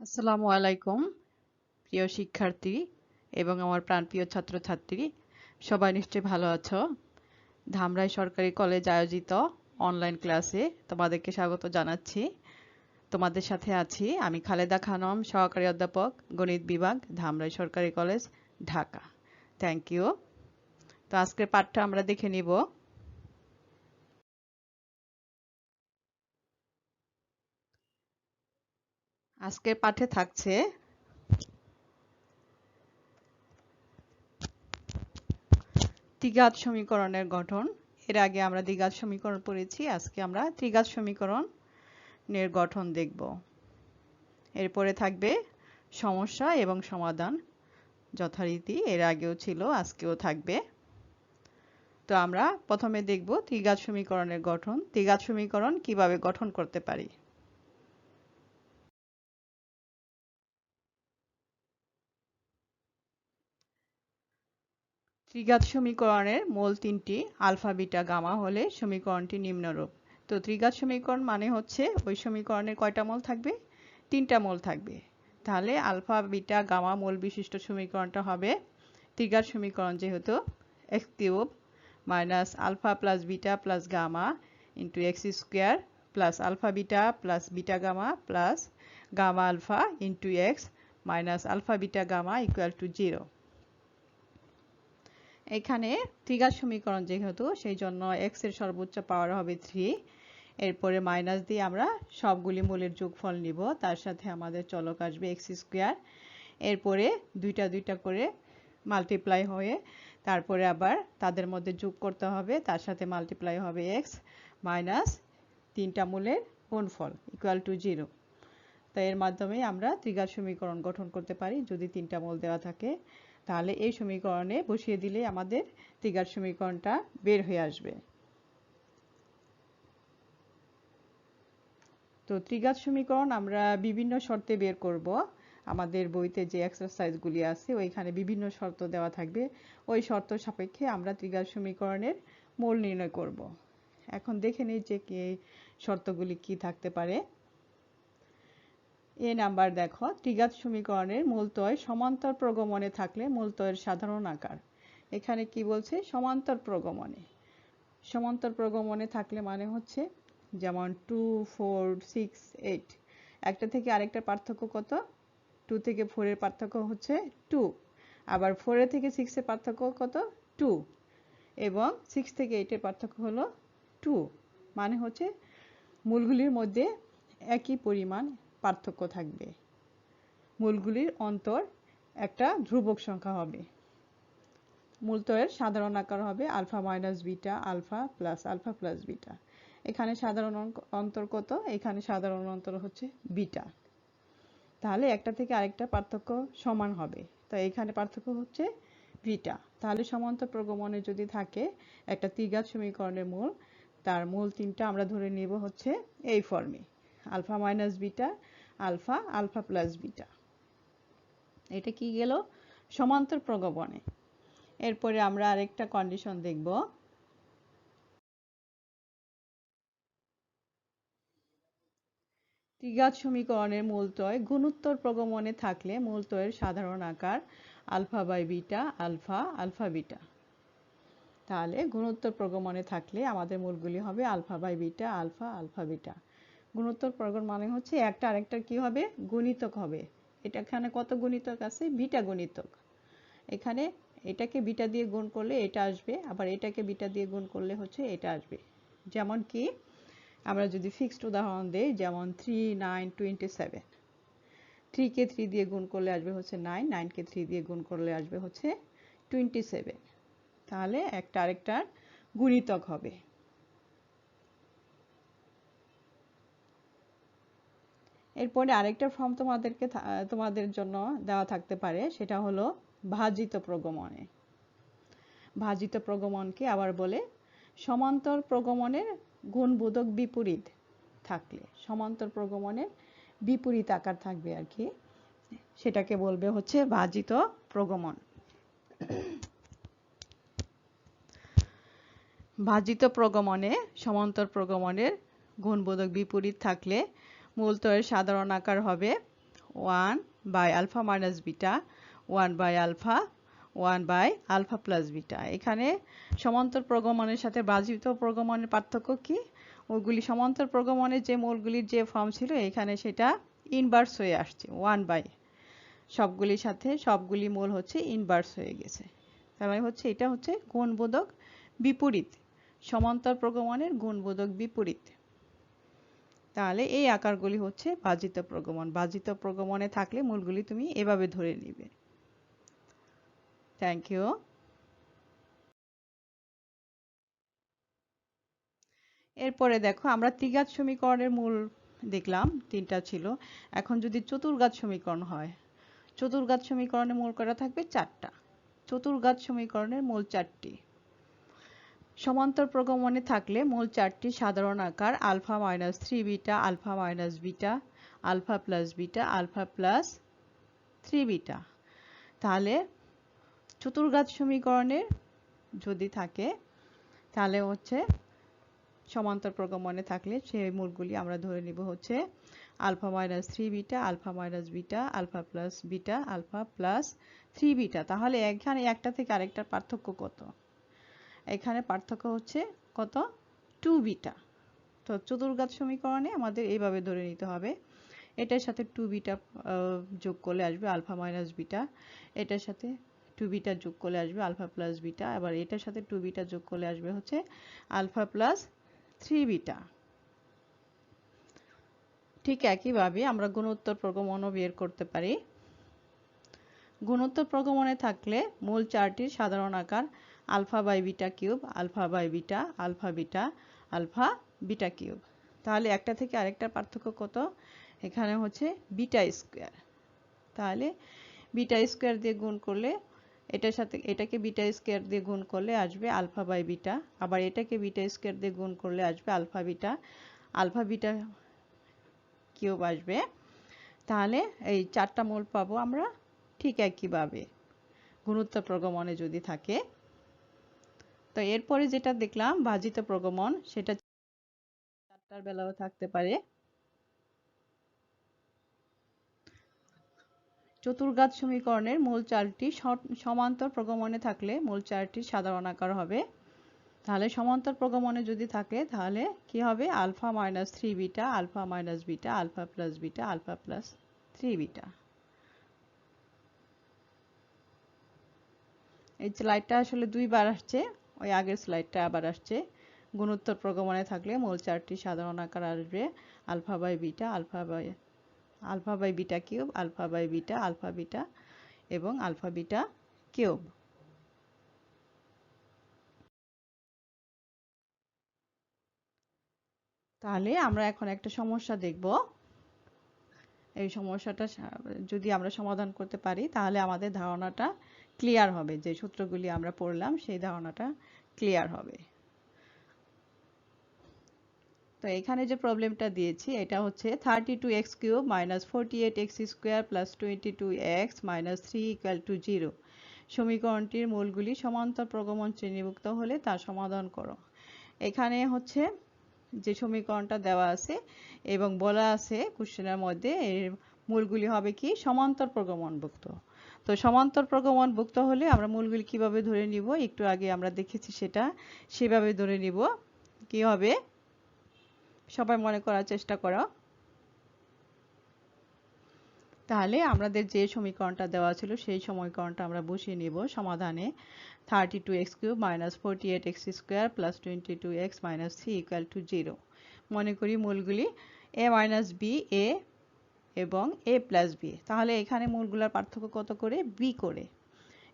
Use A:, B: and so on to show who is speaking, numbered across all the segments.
A: আসসালামু আলাইকুম প্রিয় শিক্ষার্থী এবং আমার প্রাণপ্রিয় ছাত্রছাত্রী, সবাই নিশ্চয়ই ভালো আছো। ধামরাই সরকারি কলেজ আয়োজিত অনলাইন ক্লাসে তোমাদেরকে স্বাগত জানাচ্ছি। তোমাদের সাথে আছি আমি খালেদা খানম, সহকারী অধ্যাপক, গণিত বিভাগ, ধামরাই সরকারি কলেজ, ঢাকা। Thank you. তো আজকের পাঠটা আমরা দেখে নিব। আজকের পাঠে থাকছে ত্রিঘাত সমীকরণের গঠন। এর আগে আমরা দ্বিঘাত সমীকরণ পড়েছি, আজকে আমরা ত্রিঘাত সমীকরণের গঠন দেখব। এরপরে থাকবে সমস্যা এবং সমাধান, যথারীতি এর আগেও ছিল, আজকেও থাকবে। তো আমরা প্রথমে দেখব ত্রিঘাত সমীকরণের গঠন। ত্রিঘাত সমীকরণ কিভাবে গঠন করতে পারি। ত্রিঘাত সমীকরণের মূল তিনটি আলফা, বিটা, গামা হলে সমীকরণটি নিম্নরূপ। তো ত্রিঘাত সমীকরণ মানে হচ্ছে ওই সমীকরণের কয়টা মূল থাকবে? তিনটা মূল থাকবে। তাহলে আলফা, বিটা, গামা মূল বিশিষ্ট সমীকরণটা হবে ত্রিঘাত সমীকরণ, যেহেতু x cube minus alpha plus beta plus gamma into x square plus alpha beta plus beta gamma plus gamma alpha into x minus alpha beta gamma equal to 0। এখানে ত্রিঘাত সমীকরণ যেহেতু, সেই জন্য x এর সর্বোচ্চ পাওয়ার হবে 3। এরপরে মাইনাস দিয়ে আমরা সবগুলি মূলের যোগফল নিব, তার সাথে আমাদের চলক আসবে এক্স স্কোয়ার। এরপরে দুইটা করে মাল্টিপ্লাই হয়ে তারপরে আবার তাদের মধ্যে যোগ করতে হবে, তার সাথে মাল্টিপ্লাই হবে এক্স মাইনাস তিনটা মূলের গুণফল ইকুয়াল টু 0। তাই এর মাধ্যমে আমরা ত্রিঘাত সমীকরণ গঠন করতে পারি। যদি তিনটা মূল দেওয়া থাকে তাহলে এই সমীকরণে বসিয়ে দিলে আমাদের ত্রিঘাত সমীকরণটা বের হয়ে আসবে। তো ত্রিঘাত সমীকরণ আমরা বিভিন্ন শর্তে বের করব। আমাদের বইতে যে এক্সারসাইজগুলি আছে ওইখানে বিভিন্ন শর্ত দেওয়া থাকবে, ওই শর্ত সাপেক্ষে আমরা ত্রিঘাত সমীকরণের মূল নির্ণয় করব। এখন দেখে নিই যে কি শর্তগুলি কি থাকতে পারে। এ নাম্বার দেখো, ত্রিঘাত সমীকরণের মূলত্বয় সমান্তর প্রগমনে থাকলে মূলত্বয়ের সাধারণ আকার। এখানে কি বলছে? সমান্তর প্রগমনে। সমান্তর প্রগমনে থাকলে মানে হচ্ছে যেমন 2, 4, 6, 8, একটা থেকে আরেকটার পার্থক্য কত? 2 থেকে 4 এর পার্থক্য হচ্ছে 2, আবার 4 থেকে 6 এর পার্থক্য কত? 2, এবং 6 থেকে 8 এর পার্থক্য হলো 2। মানে হচ্ছে মূলগুলির মধ্যে একই পরিমাণ পার্থক্য থাকবে, মূলগুলির অন্তর একটা ধ্রুবক সংখ্যা হবে। মূলত্বয়ের সাধারণ আকার হবে alpha minus beta, alpha plus beta. এখানে সাধারণ অন্তর কত? এখানে সাধারণ অন্তর হচ্ছে বিটা। তাহলে একটা থেকে আরেকটা পার্থক্য সমান হবে, তাই এখানে পার্থক্য হচ্ছে বিটা। তাহলে সমান্তর প্রগমনে যদি থাকে একটা ত্রিঘাত সমীকরণের মূল, তার মূল তিনটা আমরা ধরে নেব হচ্ছে এই ফর্মে: alpha minus beta, alpha plus beta. এটা কি গেল? সমান্তর প্রগমনে। এরপরে আমরা আরেকটা কন্ডিশন দেখব। ত্রিঘাত সমীকরণের মূলত্বয় গুণোত্তর প্রগমনে থাকলে মূলত্বয়ের সাধারণ আকার alpha by beta, alpha beta. তাহলে গুণোত্তর প্রগমনে থাকলে আমাদের মূলগুলি হবে alpha by beta, alpha beta. গুণোত্তর প্রগমন মানে হচ্ছে একটা আরেকটার কি হবে? গুণিতক হবে। এটা এখানে কত গুণিতক আছে? বিটা গুণিতক। এখানে এটাকে বিটা দিয়ে গুণ করলে এটা আসবে, আবার এটাকে বিটা দিয়ে গুণ করলে হচ্ছে এটা আসবে। যেমন কি আমরা যদি ফিক্সড উদাহরণ দেই, যেমন 3, 9, 27। 3 কে 3 দিয়ে গুণ করলে আসবে হচ্ছে 9, 9 কে 3 দিয়ে গুণ করলে আসবে হচ্ছে 27। তাহলে একটা আরেকটার গুণিতক হবে। এরপরে আরেকটা ফর্ম তোমাদের জন্য দেওয়া থাকতে পারে, সেটা হলো ভাজিত প্রগমনে। ভাজিত প্রগমনকে আবার বলে সমান্তর প্রগমনের গুণবোধক বিপরীত থাকলে, সমান্তর প্রগমনের বিপরীত আকার থাকবে আর কি, সেটাকে বলবে হচ্ছে ভাজিত প্রগমন। ভাজিত প্রগমনে সমান্তর প্রগমনের গুণবোধক বিপরীত থাকলে মূলত্বয়ের সাধারণ আকার হবে 1 by alpha minus beta 1 by alpha 1 by alpha plus beta. এখানে সমান্তর প্রগমনের সাথে বাজিত প্রগমনের পার্থক্য কি? ওইগুলি সমান্তর প্রগমনের যে মূলগুলির যে ফর্ম ছিল এখানে সেটা ইনভার্স হয়ে আসছে 1 বাই সবগুলির সাথে সবগুলি মূল হচ্ছে ইনভার্স হয়ে গেছে। তার মানে হচ্ছে এটা হচ্ছে গুণবোধক বিপরীত, সমান্তর প্রগমনের গুণবোধক বিপরীত। তাহলে এই আকারগুলি হচ্ছে বাজিত প্রগমন। বাজিত প্রগমনে থাকলে মূলগুলি তুমি এভাবে ধরে নিবে। Thank you. এরপরে দেখো আমরা ত্রিঘাত সমীকরণের মূল দেখলাম 3টা ছিল। এখন যদি চতুর্ঘাত সমীকরণ হয়, চতুর্ঘাত সমীকরণের মূল করা থাকবে 4টা। চতুর্ঘাত সমীকরণের মূল 4টি। সমান্তর প্রগমনে থাকলে মূল 4টি সাধারণ আকার alpha minus 3 beta, alpha minus beta, alpha plus beta, alpha plus 3 beta. তাহলে চতুর্ঘাত সমীকরণের যদি থাকে তাহলে হচ্ছে সমান্তর প্রগমনে থাকলে সেই মূলগুলি আমরা ধরে নিব হচ্ছে alpha minus 3 beta, alpha minus beta, alpha plus beta, alpha plus 3 beta. তাহলে এখানে একটা থেকে আরেকটার পার্থক্য কত? এখানে পার্থক্য হচ্ছে কত? 2 বিটা। তো চতুর্ঘাত সমীকরণে আমাদের এইভাবে ধরে নিতে হবে। এটার সাথে 2 বিটা যোগ করলে আসবে আলফা মাইনাস বিটা, এটার সাথে 2 বিটা যোগ করলে আসবে আলফা প্লাস বিটা, আবার এটার সাথে 2 বিটা যোগ করলে আসবে হচ্ছে আলফা প্লাস 3 বিটা। ঠিক একইভাবে আমরা গুণোত্তর প্রগমনও বের করতে পারি। গুণোত্তর প্রগমনে থাকলে মূল 4টির সাধারণ আকার alpha by beta cube, alpha by beta, alpha beta, alpha beta cube. তাহলে একটা থেকে আরেকটার পার্থক্য কত? এখানে হচ্ছে বিটা স্কোয়ার। তাহলে বিটা স্কোয়ার দিয়ে গুণ করলে এটার সাথে এটাকে বিটা স্কোয়ার দিয়ে গুণ করলে আসবে আলফা বাই বিটা, আবার এটাকে বিটা স্কোয়ার দিয়ে গুণ করলে আসবে আলফা বিটা কিউব আসবে। তাহলে এই 4টা মূল পাবো আমরা ঠিক একইভাবে গুণোত্তর প্রগমনে যদি থাকে। তো এরপরে যেটা দেখলাম ভাজিত প্রগমন, সেটা 4টার বেলাও থাকতে পারে। চতুর্ঘাত সমীকরণের মূল 4টি সমান্তর প্রগমনে থাকলে মূল 4টির সাধারণ আকার হবে। তাহলে সমান্তর প্রগমনে যদি থাকে তাহলে কি হবে? Alpha minus 3 beta, alpha minus beta, alpha plus beta, alpha plus 3 beta. এই স্লাইডটা আসলে 2বার আসছে, ওই আগের স্লাইডটা আবার আসছে। গুণোত্তর প্রগমনে থাকলে মূল 4টি সাধারণ আকার আসবে alpha by beta, alpha by beta cube, alpha by beta, alpha beta এবং আলফা বিটা কিউব। তাহলে আমরা এখন একটা সমস্যা দেখব। এই সমস্যাটা যদি আমরা সমাধান করতে পারি তাহলে আমাদের ধারণাটা ক্লিয়ার হবে, যে সূত্রগুলি আমরা পড়লাম সেই ধারণাটা ক্লিয়ার হবে। তো এখানে যে প্রবলেমটা দিয়েছি এটা হচ্ছে 32x cube minus 48x square plus 22x minus 3 equal to 0 সমীকরণটির মূলগুলি সমান্তর প্রগমন শ্রেণীভুক্ত হলে তা সমাধান করো। এখানে হচ্ছে যে সমীকরণটা দেওয়া আছে এবং বলা আছে কোশ্চেনের মধ্যে এর মূলগুলি হবে কি? সমান্তর প্রগমনভুক্ত। তো সমান্তর প্রগমনভুক্ত হলে আমরা মূলগুলি কিভাবে ধরে নিব? একটু আগে আমরা দেখেছি সেটা, সেভাবে ধরে নিব। কি হবে? সবাই মনে করার চেষ্টা করো। তাহলে আমাদের যে সমীকরণটা দেওয়া ছিল সেই সমীকরণটা আমরা বসিয়ে নিব সমাধানে। 32x cube minus 48x square plus 22x minus 3 equal to 0। মনে করি মূলগুলি a মাইনাস বি, এ এবং a প্লাস বি। তাহলে এখানে মূলগুলোর পার্থক্য কত করে? b করে।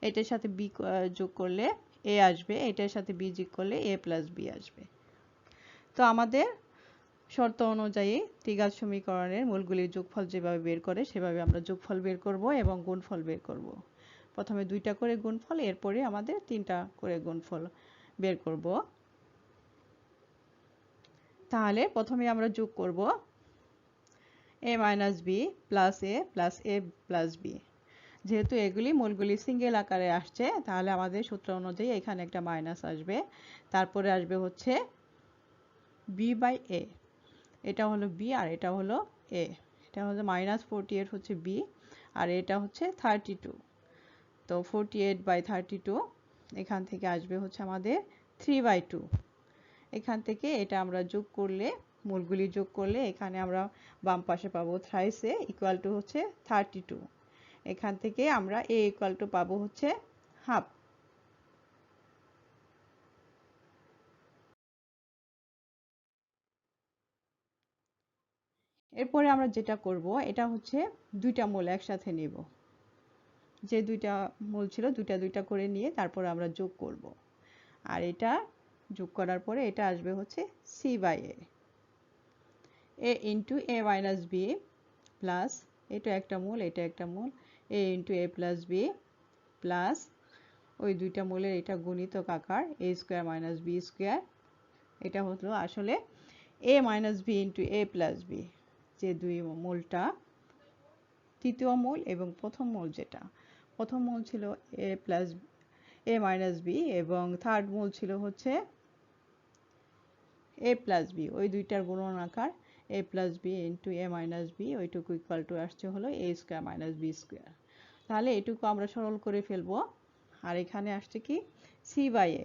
A: এটার সাথে b যোগ করলে a আসবে, এটার সাথে b যোগ করলে a প্লাস b আসবে। তো আমাদের শর্ত অনুযায়ী ত্রিঘাত সমীকরণের মূলগুলির যোগফল যেভাবে বের করে সেভাবে আমরা যোগফল বের করব এবং গুণফল বের করব। প্রথমে 2টা করে গুণফল, এরপরে আমাদের 3টা করে গুণফল বের করব। তাহলে প্রথমে আমরা যোগ করব a minus B plus A plus A plus B. যেহেতু এগুলি মূলগুলি সিঙ্গেল আকারে আসছে তাহলে আমাদের সূত্র অনুযায়ী এখানে একটা মাইনাস আসবে, তারপরে আসবে হচ্ছে b বাই এ। এটা হলো b আর এটা হলো a। এটা হচ্ছে -48 হচ্ছে বি, আর এটা হচ্ছে 32। তো 48/32 এখান থেকে আসবে হচ্ছে আমাদের 3/2। এখান থেকে এটা আমরা যোগ করলে, মূলগুলি যোগ করলে এখানে আমরা বাম পাশে পাবো thrice a ইকুয়াল টু হচ্ছে 32। এখান থেকে আমরা a ইকুয়াল টু পাবো হচ্ছে হাফ। এরপরে আমরা যেটা করব, এটা হচ্ছে দুইটা মূল একসাথে নেব। যে দুইটা মূল ছিল দুইটা দুইটা করে নিয়ে তারপর আমরা যোগ করব। আর এটা যোগ করার পরে এটা আসবে হচ্ছে a into a minus B plus, এটা একটা মূল এটা একটা মূল, a into a plus B plus ওই দুইটা মূলের এটা গুণিতক আকার a square minus B square. এটা হলো আসলে a minus B into a plus B, যে দুই মূলটা, তৃতীয় মূল এবং প্রথম মূল। যেটা প্রথম মূল ছিল a plus a minus B এবং থার্ড মূল ছিল হচ্ছে a প্লাস বি, ওই দুইটার গুণন আকার a plus B into a minus B, ওইটুকু ইকুয়াল টু আসছে হলো a square minus B square. তাহলে এটুকু আমরা সরল করে ফেলবো। আর এখানে আসছে কি c/a,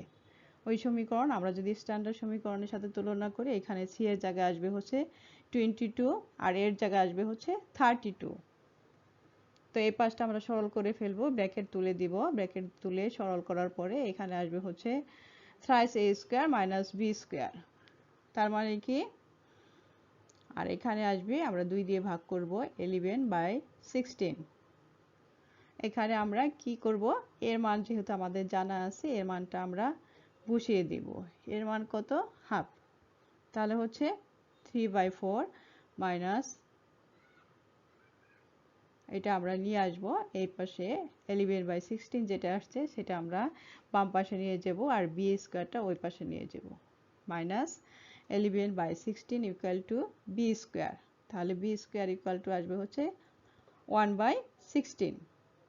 A: ওই সমীকরণ আমরা যদি স্ট্যান্ডার্ড সমীকরণের সাথে তুলনা করি, এখানে c এর জায়গায় আসবে হচ্ছে 22 আর এর জায়গায় আসবে হচ্ছে 32। তো এই পাশটা আমরা সরল করে ফেলবো, ব্র্যাকেট তুলে দিব, ব্র্যাকেট তুলে সরল করার পরে এখানে আসবে হচ্ছে thrice a square minus B square. তার মানে কি, আর এখানে আসবে আমরা 2 দিয়ে ভাগ করব 11/16। এখানে আমরা কি করব, এর মান যেহেতু আমাদের জানা আছে এর মানটা আমরা বসিয়ে দিব। এর মান কত, হাফ। তাহলে হচ্ছে 3/4 মাইনাস, এটা আমরা নিয়ে আসবো এই পাশে 11/16 যেটা আসছে সেটা আমরা বাম পাশে নিয়ে যাব, আর বি স্কোয়ারটা ওই পাশে নিয়ে যাব। Minus 11/16 equal to B square. তাহলে বি স্কোয়ার ইকুয়াল টু আসবে হচ্ছে 1/16,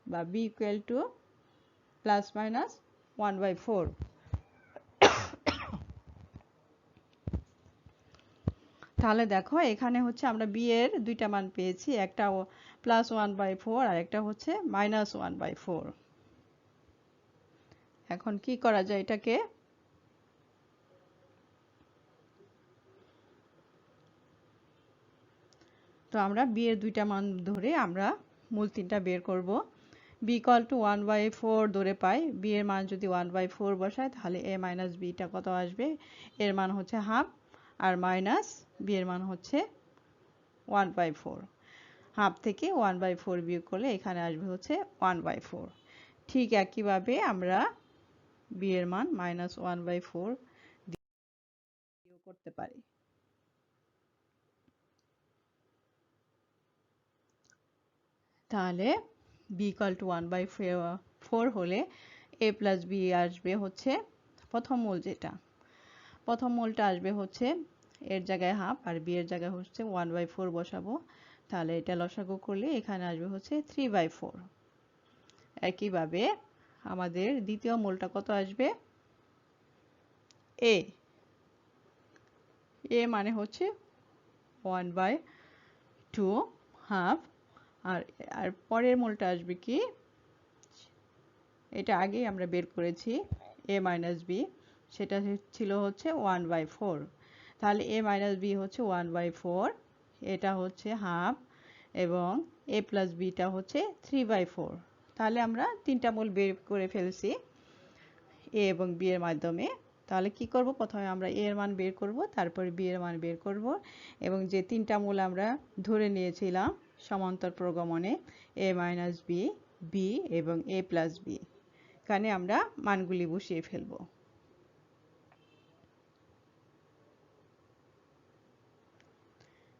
A: বা B equal to plus minus 1/4। তাহলে দেখো এখানে হচ্ছে আমরা বি এর দুইটা মান পেয়েছি, একটা +1/4 আর একটা হচ্ছে -1/4। এখন কি করা যায় এটাকে, তো আমরা বি এর দুইটা মান ধরে আমরা মূল তিনটা বের করব। বি ইকুয়াল টু 1/4 ধরে পাই, বি এর মান যদি 1/4 বসায় তাহলে a মাইনাস বিটা কত আসবে, এর মান হচ্ছে হাফ, আর মাইনাস বি এর মান হচ্ছে 1/4। হাফ থেকে 1/4 বিয়োগ করলে এখানে আসবে হচ্ছে 1/4। ঠিক একইভাবে আমরা বি এর মান -1/4 দিয়ে করতে পারি। তাহলে বি ইকুয়াল টু 1/4 হলে a প্লাস বি আসবে হচ্ছে প্রথম মূল, যেটা প্রথম মূলটা আসবে হচ্ছে এর জায়গায় হাফ আর বি এর জায়গায় হচ্ছে 1/4 বসাবো। তাহলে এটা লসাগু করলে এখানে আসবে হচ্ছে 3/4। একইভাবে আমাদের দ্বিতীয় মূলটা কত আসবে, a মানে হচ্ছে 1/2 হাফ, আর পরের মূলটা আসবে কি, এটা আগেই আমরা বের করেছি a মাইনাস বি, সেটা ছিল হচ্ছে 1/4। তাহলে a মাইনাস বি হচ্ছে 1/4, এটা হচ্ছে হাফ, এবং a প্লাস বিটা হচ্ছে 3/4। তাহলে আমরা তিনটা মূল বের করে ফেলছি a এবং b এর মাধ্যমে। তাহলে কি করব, প্রথমে আমরা a এর মান বের করব, তারপরে b এর মান বের করব, এবং যে তিনটা মূল আমরা ধরে নিয়েছিলাম সমান্তর প্রগমনে a মাইনাস বি, বি এবং a প্লাস বি, এখানে আমরা মানগুলি বসিয়ে ফেলব।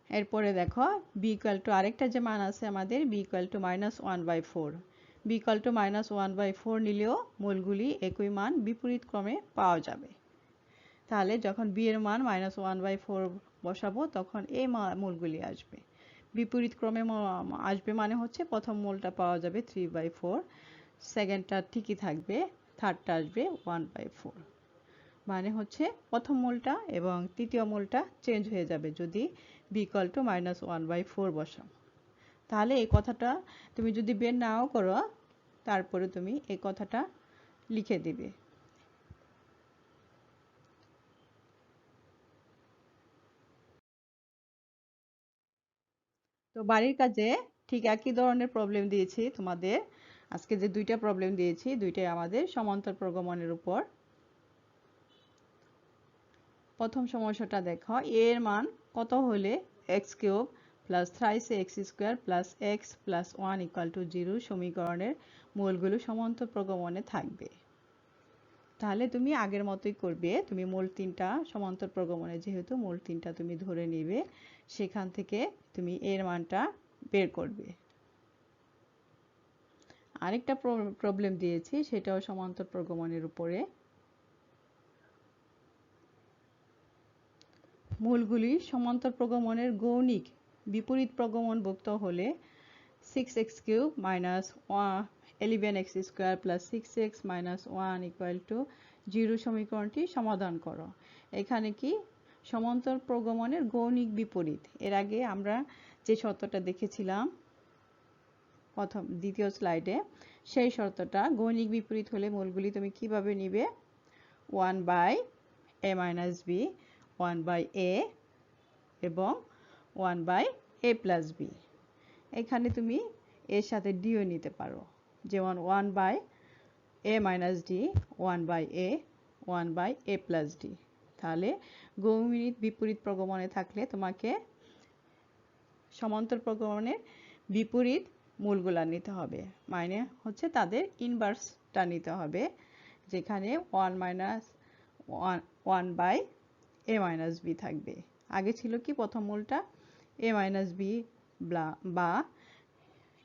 A: এরপরে দেখো বি ইকুয়াল টু আরেকটা যে মান আছে আমাদের, B equal to -1/4। B equal to -1/4 নিলেও মূলগুলি একই মান বিপরীত ক্রমে পাওয়া যাবে। তাহলে যখন বি এর মান -1/4 বসাবো তখন এই মূলগুলি আসবে বিপরীত ক্রমে আসবে, মানে হচ্ছে প্রথম মূলটা পাওয়া যাবে 3/4, সেকেন্ডটা ঠিকই থাকবে, থার্ডটা আসবে 1/4। মানে হচ্ছে প্রথম মূলটা এবং তৃতীয় মূলটা চেঞ্জ হয়ে যাবে যদি বি ইকুয়াল টু -1/4 বসাও। তাহলে এই কথাটা তুমি যদি বের নাও করো, তারপরে তুমি এই কথাটা লিখে দিবে। তো বাড়ির কাজে ঠিক একই ধরনের প্রবলেম দিয়েছি তোমাদের। আজকে যে দুইটা প্রবলেম দিয়েছি, দুইটাই আমাদের সমান্তর প্রগমনের উপর। প্রথম সমস্যাটা দেখো, a এর মান কত হলে x³ plus thrice x square plus x plus 1 equal to 0 সমীকরণের মূলগুলো সমান্তর প্রগমনে থাকবে। তাহলে তুমি আগের মতোই করবে, তুমি মূল তিনটা সমান্তর প্রগমনে, যেহেতু মূল তিনটা তুমি ধরে নিবে, সেখান থেকে তুমি এর মানটা বের করবে। আরেকটা প্রবলেম দিয়েছি, সেটাও সমান্তর প্রগমনের উপরে। মূলগুলি সমান্তর প্রগমনের গৌণিক বিপরীত প্রগমনভুক্ত হলে 6x³ minus 11x square plus 6x minus 1 equal to 0 সমীকরণটি সমাধান করো। এখানে কি সমান্তর প্রগমনের গৌণিক বিপরীত, এর আগে আমরা যে শর্তটা দেখেছিলাম দ্বিতীয় স্লাইডে, সেই শর্তটা গৌণিক বিপরীত হলে মূলগুলি তুমি কিভাবে নিবে, 1/a মাইনাস b, 1/a এবং 1/a প্লাস b। এখানে তুমি এর সাথে ডিও নিতে পারো, যেমন 1/a minus d, 1/a, 1/a plus d। তাহলে গৌণিক বিপরীত প্রগমনে থাকলে তোমাকে সমান্তর প্রগমনের বিপরীত মূলগুলা নিতে হবে, মানে হচ্ছে তাদের ইনভার্সটা নিতে হবে, যেখানে 1/a মাইনাস b থাকবে। আগে ছিল কি প্রথম মূলটা a মাইনাস b বা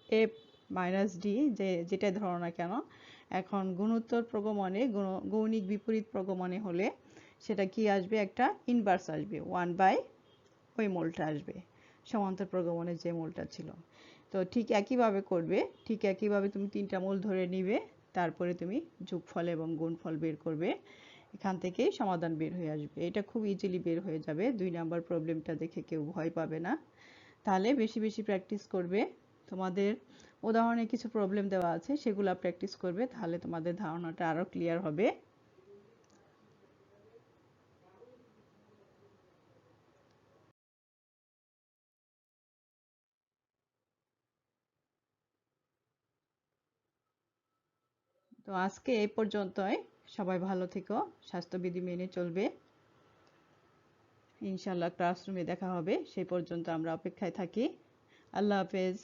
A: a মাইনাস d, যেটা ধরো না কেন। এখন গুণোত্তর প্রগমনে, গৌণিক বিপরীত প্রগমনে হলে সেটা কি আসবে, একটা ইনভার্স আসবে, 1/ ওই মূলটা আসবে সমান্তর প্রগমনে যে মূলটা ছিল। তো ঠিক একইভাবে করবে, ঠিক একইভাবে তুমি তিনটা মূল ধরে নিবে, তারপরে তুমি যোগফল এবং গুণফল বের করবে, এখান থেকে সমাধান বের হয়ে আসবে। এটা খুব ইজিলি বের হয়ে যাবে, 2 নাম্বার প্রবলেমটা দেখে কেউ ভয় পাবে না। তাহলে বেশি বেশি প্র্যাকটিস করবে। তোমাদের উদাহরণে কিছু প্রবলেম দেওয়া আছে, সেগুলো প্র্যাকটিস করবে, তাহলে তোমাদের ধারণাটা আরো ক্লিয়ার হবে। তো আজকে এই পর্যন্তই। সবাই ভালো থেকো, স্বাস্থ্যবিধি মেনে চলবে। ইনশাআল্লাহ ক্লাসরুমে দেখা হবে, সেই পর্যন্ত আমরা অপেক্ষায় থাকি। আল্লাহ হাফেজ।